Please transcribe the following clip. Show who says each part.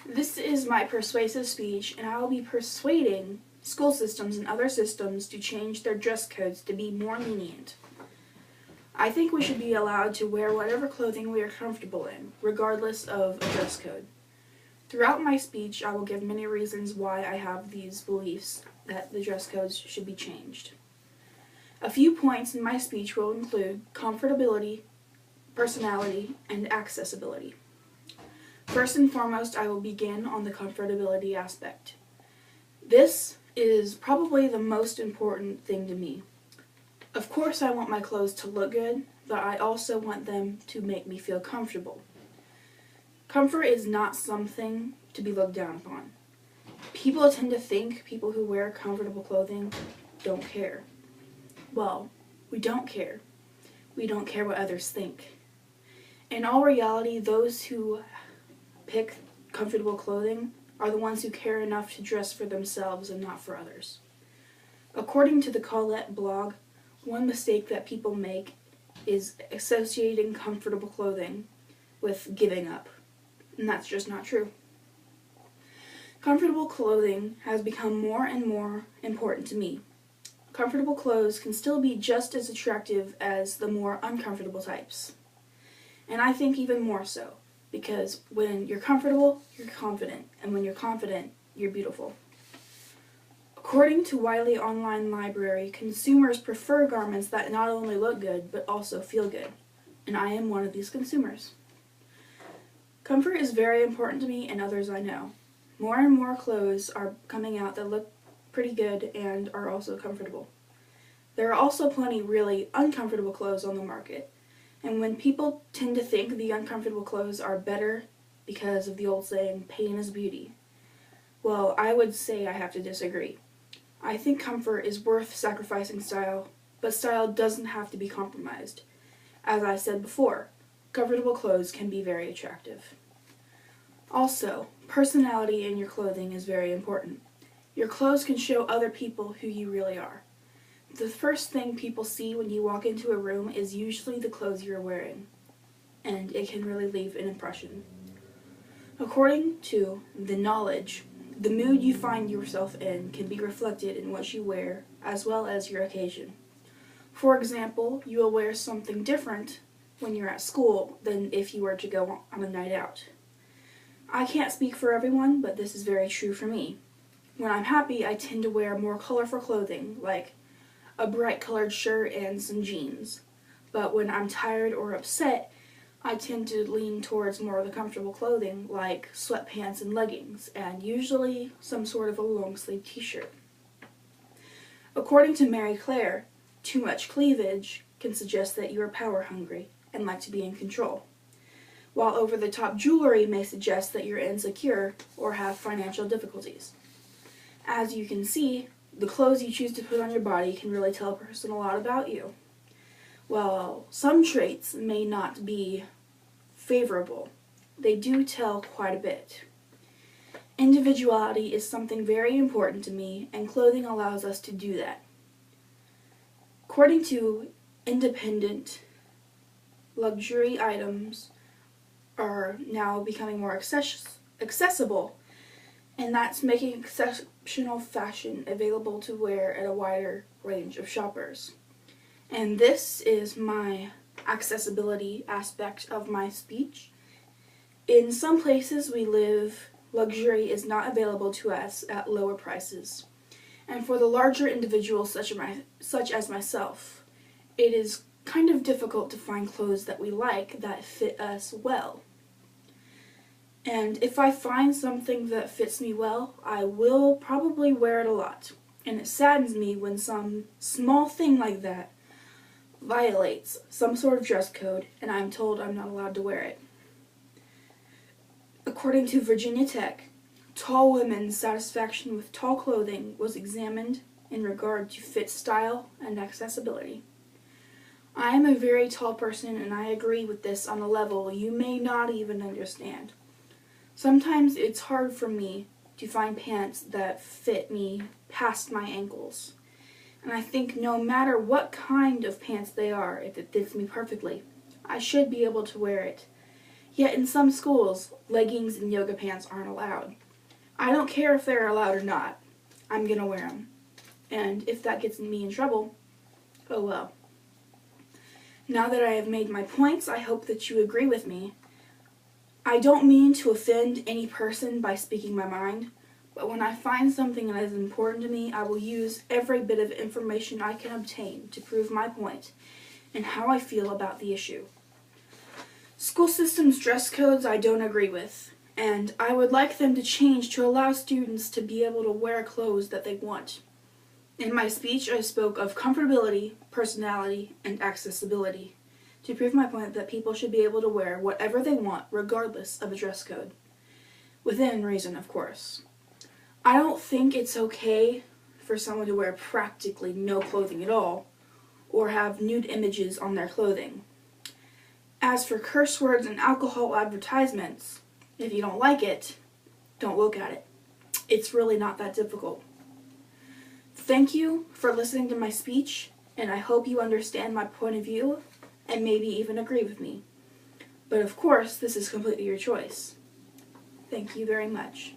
Speaker 1: This is my persuasive speech, and I will be persuading school systems and other systems to change their dress codes to be more lenient. I think we should be allowed to wear whatever clothing we are comfortable in, regardless of a dress code. Throughout my speech, I will give many reasons why I have these beliefs that the dress codes should be changed. A few points in my speech will include comfortability, personality, and accessibility. First and foremost, I will begin on the comfortability aspect. This is probably the most important thing to me. Of course, I want my clothes to look good, but I also want them to make me feel comfortable. Comfort is not something to be looked down upon. People tend to think people who wear comfortable clothing don't care. Well, we don't care. We don't care what others think. In all reality, those who pick comfortable clothing are the ones who care enough to dress for themselves and not for others. According to the Colette blog, one mistake that people make is associating comfortable clothing with giving up, and that's just not true. Comfortable clothing has become more and more important to me. Comfortable clothes can still be just as attractive as the more uncomfortable types. And I think even more so, because when you're comfortable, you're confident, and when you're confident, you're beautiful. According to Wiley Online Library, consumers prefer garments that not only look good, but also feel good, and I am one of these consumers. Comfort is very important to me and others I know. More and more clothes are coming out that look pretty good and are also comfortable. There are also plenty really uncomfortable clothes on the market, and when people tend to think the uncomfortable clothes are better because of the old saying, pain is beauty, well, I would say I have to disagree. I think comfort is worth sacrificing style, but style doesn't have to be compromised. As I said before, comfortable clothes can be very attractive. Also, personality in your clothing is very important. Your clothes can show other people who you really are. The first thing people see when you walk into a room is usually the clothes you're wearing, and it can really leave an impression. According to the knowledge, the mood you find yourself in can be reflected in what you wear, as well as your occasion. For example, you will wear something different when you're at school than if you were to go on a night out. I can't speak for everyone, but this is very true for me. When I'm happy, I tend to wear more colorful clothing, like a bright colored shirt and some jeans. But when I'm tired or upset, I tend to lean towards more of the comfortable clothing, like sweatpants and leggings, and usually some sort of a long-sleeve t-shirt. According to Mary Claire, too much cleavage can suggest that you are power-hungry and like to be in control, while over-the-top jewelry may suggest that you're insecure or have financial difficulties. As you can see, the clothes you choose to put on your body can really tell a person a lot about you. While some traits may not be favorable, they do tell quite a bit. Individuality is something very important to me, and clothing allows us to do that. According to Independent, luxury items are now becoming more accessible, and that's making exceptional fashion available to wear at a wider range of shoppers. And this is my accessibility aspect of my speech. In some places we live, luxury is not available to us at lower prices. And for the larger individuals such as myself, it is kind of difficult to find clothes that we like that fit us well. And if I find something that fits me well, I will probably wear it a lot. And it saddens me when some small thing like that violates some sort of dress code and I'm told I'm not allowed to wear it. According to Virginia Tech, tall women's satisfaction with tall clothing was examined in regard to fit, style, and accessibility. I am a very tall person, and I agree with this on a level you may not even understand. Sometimes it's hard for me to find pants that fit me past my ankles. And I think no matter what kind of pants they are, if it fits me perfectly, I should be able to wear it. Yet in some schools, leggings and yoga pants aren't allowed. I don't care if they're allowed or not. I'm gonna wear them. And if that gets me in trouble, oh well. Now that I have made my points, I hope that you agree with me. I don't mean to offend any person by speaking my mind, but when I find something that is important to me, I will use every bit of information I can obtain to prove my point and how I feel about the issue. School systems dress codes I don't agree with, and I would like them to change to allow students to be able to wear clothes that they want. In my speech, I spoke of comfortability, personality, and accessibility to prove my point that people should be able to wear whatever they want regardless of a dress code. Within reason, of course. I don't think it's okay for someone to wear practically no clothing at all or have nude images on their clothing. As for curse words and alcohol advertisements, if you don't like it, don't look at it. It's really not that difficult. Thank you for listening to my speech, and I hope you understand my point of view and maybe even agree with me. But of course, this is completely your choice. Thank you very much.